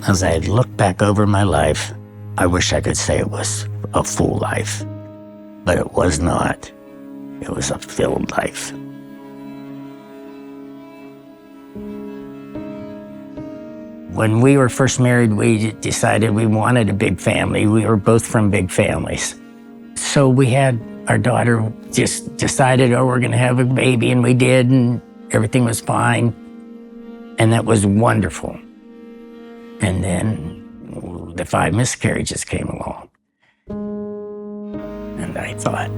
As I look back over my life, I wish I could say it was a full life, but it was not. It was a filled life. When we were first married, we decided we wanted a big family. We were both from big families. So we had our daughter, just decided, oh, we're going to have a baby, and we did, and everything was fine. And that was wonderful. And then the 5 miscarriages came along. And I thought,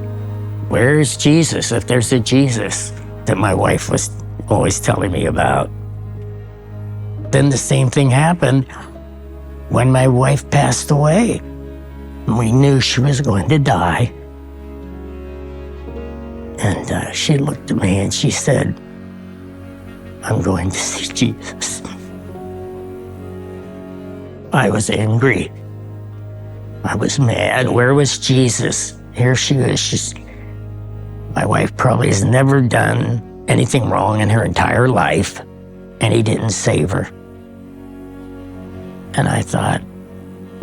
where is Jesus, if there's a Jesus that my wife was always telling me about? Then the same thing happened when my wife passed away. We knew she was going to die. And she looked at me and she said, I'm going to see Jesus. I was angry. I was mad. Where was Jesus? Here she is. My wife probably has never done anything wrong in her entire life, and he didn't save her. And I thought,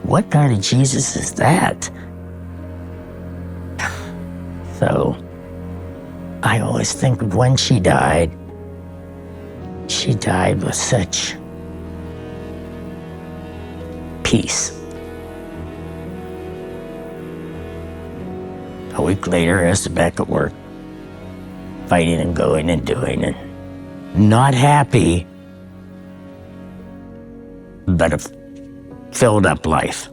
what kind of Jesus is that? So I always think of when she died with such peace. A week later, I was back at work, fighting and going and doing, and not happy, but a filled up life.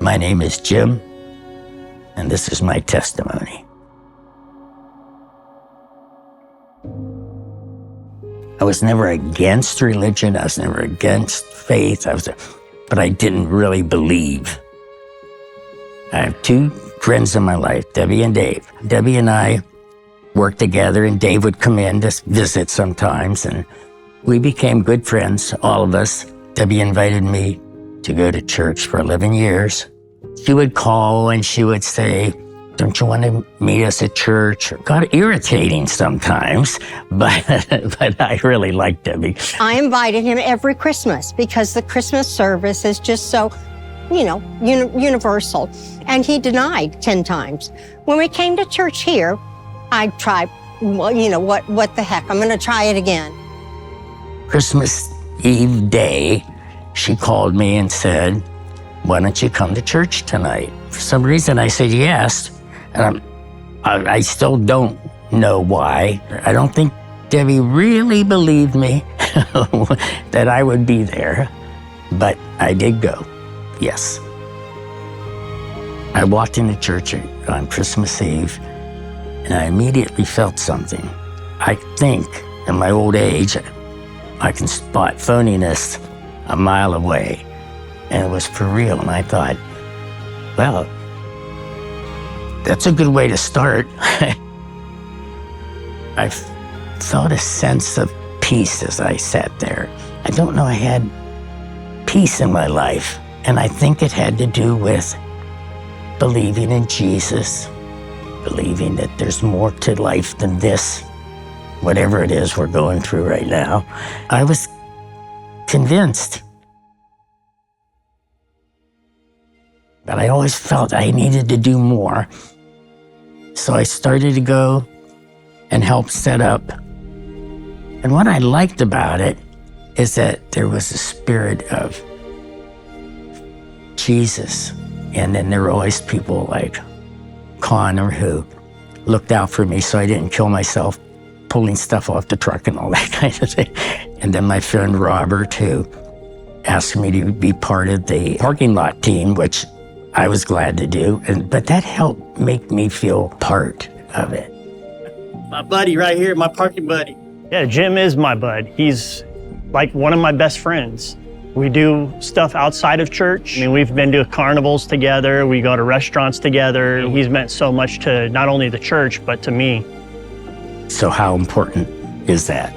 My name is Jim, and this is my testimony. I was never against religion. I was never against faith. But I didn't really believe. I have 2 friends in my life, Debbie and Dave. Debbie and I worked together, and Dave would come in to visit sometimes, and we became good friends, all of us. Debbie invited me to go to church for 11 years. She would call and she would say, don't you want to meet us at church? It got irritating sometimes, but I really liked Debbie. I invited him every Christmas because the Christmas service is just so, universal. And he denied 10 times. When we came to church here, I tried, what the heck? I'm going to try it again. Christmas Eve day, she called me and said, why don't you come to church tonight? For some reason, I said yes. And I still don't know why. I don't think Debbie really believed me that I would be there, but I did go, yes. I walked into church on Christmas Eve, and I immediately felt something. I think in my old age, I can spot phoniness a mile away, and it was for real. And I thought, well, that's a good way to start. I felt a sense of peace as I sat there. I don't know, I had peace in my life, and I think it had to do with believing in Jesus, believing that there's more to life than this, whatever it is we're going through right now. I was convinced, but I always felt I needed to do more. So I started to go and help set up. And what I liked about it is that there was a spirit of Jesus. And then there were always people like Connor who looked out for me so I didn't kill myself pulling stuff off the truck and all that kind of thing. And then my friend Robert, who asked me to be part of the parking lot team, which I was glad to do, but that helped make me feel part of it. My buddy right here, my parking buddy. Yeah, Jim is my bud. He's like one of my best friends. We do stuff outside of church. I mean, we've been to carnivals together. We go to restaurants together. He's meant so much to not only the church, but to me. So how important is that?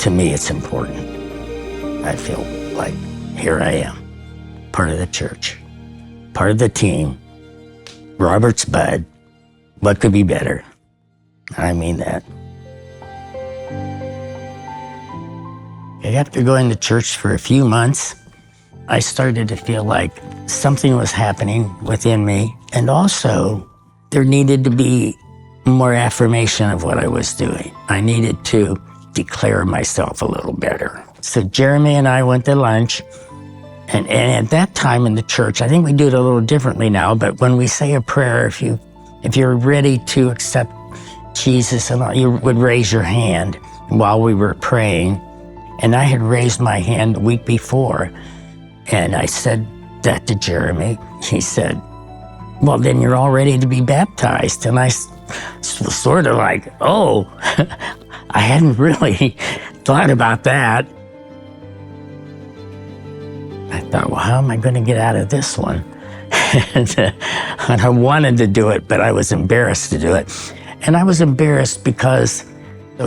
To me, it's important. I feel like here I am, part of the church, part of the team, Robert's bud. What could be better? I mean that. After going to church for a few months, I started to feel like something was happening within me, and also there needed to be more affirmation of what I was doing. I needed to declare myself a little better. So Jeremy and I went to lunch, and at that time in the church, I think we do it a little differently now, but when we say a prayer, if you're ready to accept Jesus, and you would raise your hand while we were praying. And I had raised my hand the week before, and I said that to Jeremy. He said, well, then you're all ready to be baptized. And I was sort of like, oh, I hadn't really thought about that. I thought, well, how am I going to get out of this one? And I wanted to do it, but I was embarrassed to do it. And I was embarrassed because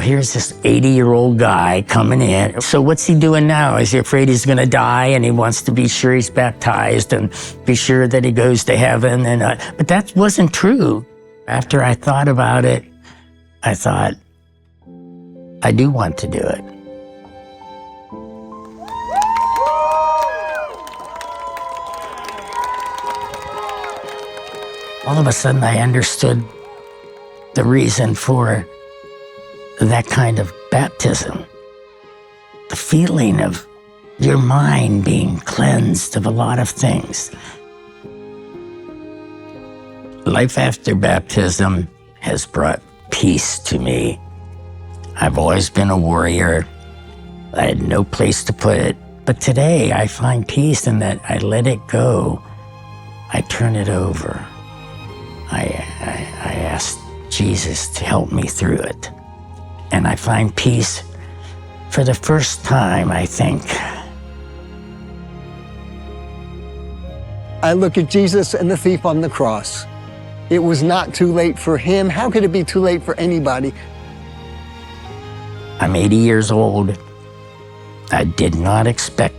here's this 80-year-old guy coming in. So what's he doing now? Is he afraid he's going to die, and he wants to be sure he's baptized and be sure that he goes to heaven? But that wasn't true. After I thought about it, I thought, I do want to do it. All of a sudden, I understood the reason for that kind of baptism. The feeling of your mind being cleansed of a lot of things. Life after baptism has brought peace to me. I've always been a warrior. I had no place to put it. But today I find peace in that I let it go. I turn it over. I ask Jesus to help me through it. And I find peace for the first time, I think. I look at Jesus and the thief on the cross. It was not too late for him. How could it be too late for anybody? I'm 80 years old. I did not expect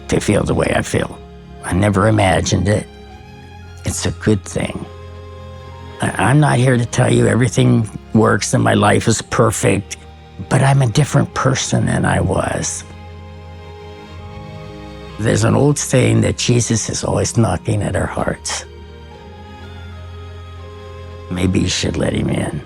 to feel the way I feel. I never imagined it. It's a good thing. I'm not here to tell you everything works and my life is perfect, but I'm a different person than I was. There's an old saying that Jesus is always knocking at our hearts. Maybe you should let him in.